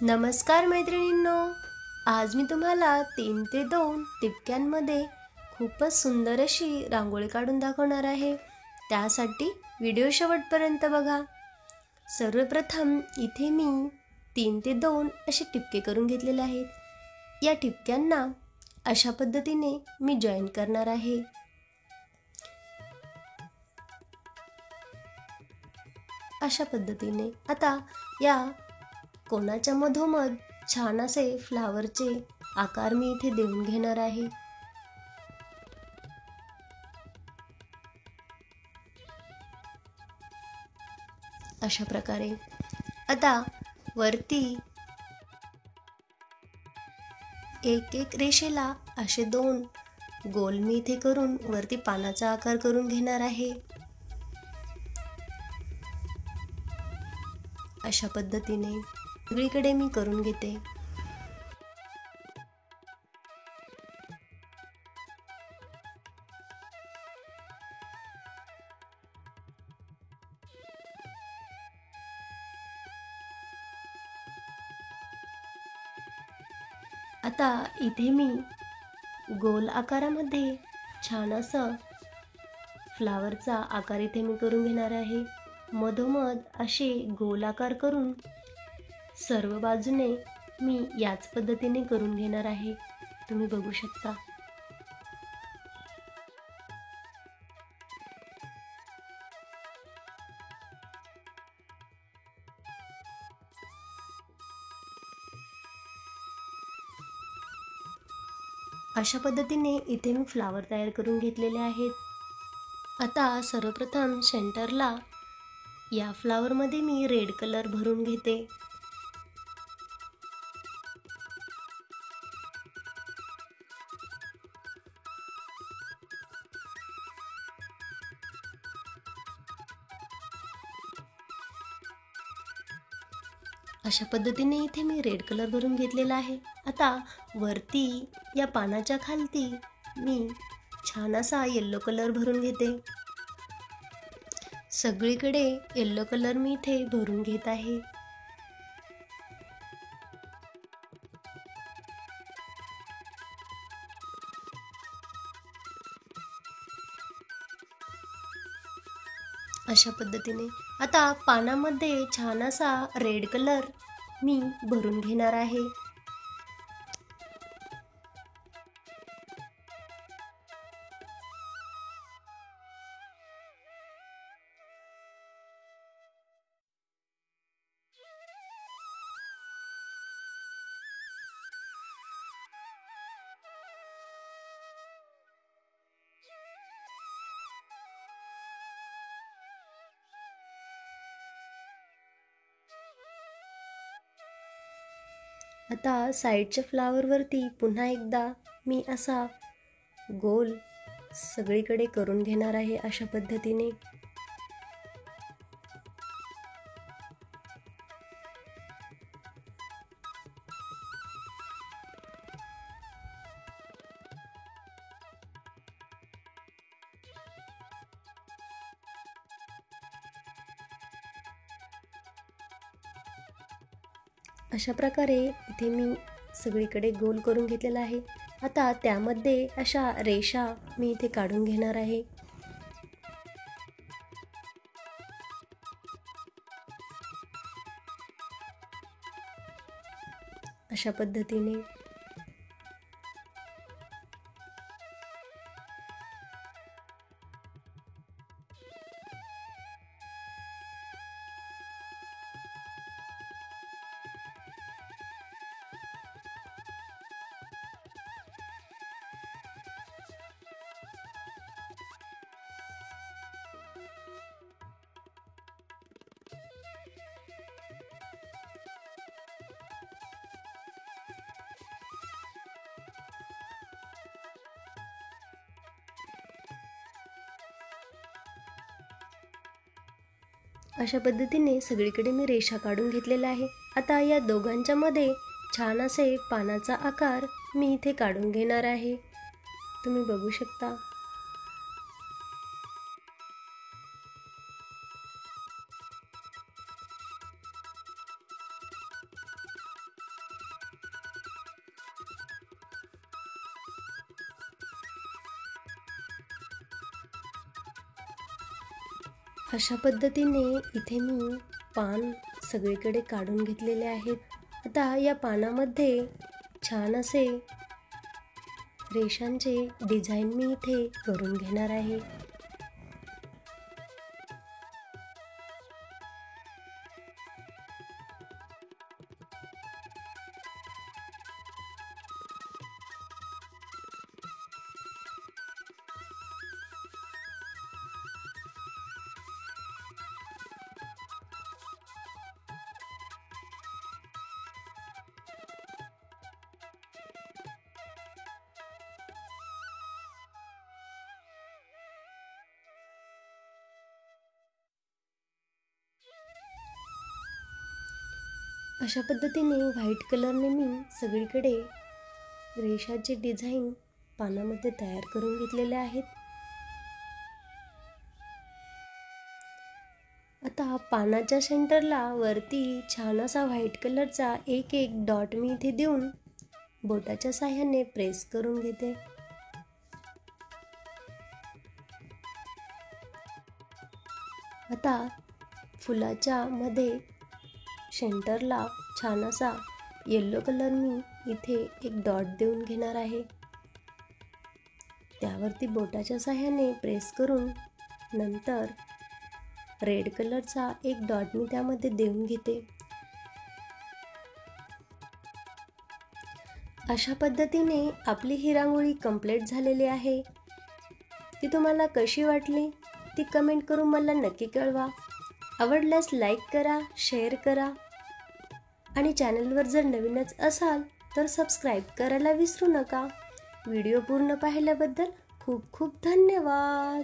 नमस्कार मैत्रिणींनो, आज मी तुम्हाला 3 ते 2 टिपक्यांमध्ये खूपच सुंदर अशी रांगोळी काढून दाखवणार आहे. त्यासाठी व्हिडिओ शेवटपर्यंत बघा. सर्वप्रथम इथे मी 3 ते 2 असे टिपके करून घेतलेले आहेत. या टिपक्यांना अशा पद्धतीने मी जॉईन करणार आहे. अशा पद्धतीने आता या कोणाच्या मधोमध छान असे फ्लावरचे आकार मी इथे देऊन घेणार आहे. अशा प्रकारे आता वरती एक रेषेला असे 2 गोल मी इथे करून वरती पानाचा आकार करून घेणार आहे. अशा पद्धतीने सगळीकडे मी करून घेते. आता इथे मी गोल आकारामध्ये छान असं फ्लावरचा आकार इथे मी करून घेणार आहे. मधोमध असे गोल आकार करून सर्व बाजूने मी याच पद्धतीने करून घेणार आहे. तुम्ही बघू शकता. अशा पद्धतीने इथे मी फ्लावर तयार करून घेतलेले आहेत. आता सर्वप्रथम सेंटरला या फ्लावरमध्ये मी रेड कलर भरून घेते. अशा पद्धतीने इथे मी रेड कलर भरून घेतलेला आहे. आता वरती या पानाच्या खालती मी छान असा येलो कलर भरून घेते. सगळीकडे येलो कलर मी इथे भरून घेत आहे. अशा पद्धतीने आता पानामध्ये छान असा रेड कलर मी भरून घेणार आहे. आता साईडच्या फ्लावरवरती पुन्हा एकदा मी असा गोल सगळीकडे करून घेणार आहे. अशा पद्धतीने अशा प्रकारे इथे मी सगळीकडे गोल करून घेतलेला आहे. आता त्यामध्ये अशा रेषा मी इथे काढून घेणार आहे. अशा पद्धतीने अशा पद्धतीने सगळीकडे मी रेषा काढून घेतलेल्या आहे. आता या दोघांच्या मध्ये छान असे पानाचा आकार मी इथे काढून घेणार आहे. तुम्ही बघू शकता. अशा पद्धतीने इथे मी पान सगळीकडे काढून घेतलेले आहेत। आता या पानामध्ये छान असे रेषांचे डिझाईन मी इथे करून घेणार आहे। अशा पद्धतीने व्हाईट कलरने मी सगळीकडे रेषाचे डिझाईन पानामध्ये तयार करून घेतलेले आहेत। आता पानाच्या सेंटरला वरती छान असा व्हाईट कलरचा एक डॉट मी इथे देऊन बोटाच्या साहाय्याने प्रेस करून घेते। आता फुलाच्या मध्ये सेंटरला छान असा येलो कलर मी इथे एक डॉट देऊन घेणार आहे। त्यावरती बोटाच्या साहाय्याने प्रेस करून नंतर रेड कलरचा एक डॉट मी त्यामध्ये देऊन घेते। अशा पद्धतीने आपली ही रांगोळी कंप्लीट झालेली आहे। ती तुम्हाला कशी वाटली ती कमेंट करून मला नक्की कळवा। आवडल्यास लाईक करा, शेअर करा आणि चॅनलवर जर नवीनच असाल तर सबस्क्राईब करायला विसरू नका। व्हिडिओ पूर्ण पाहिल्याबद्दल खूप खूप धन्यवाद।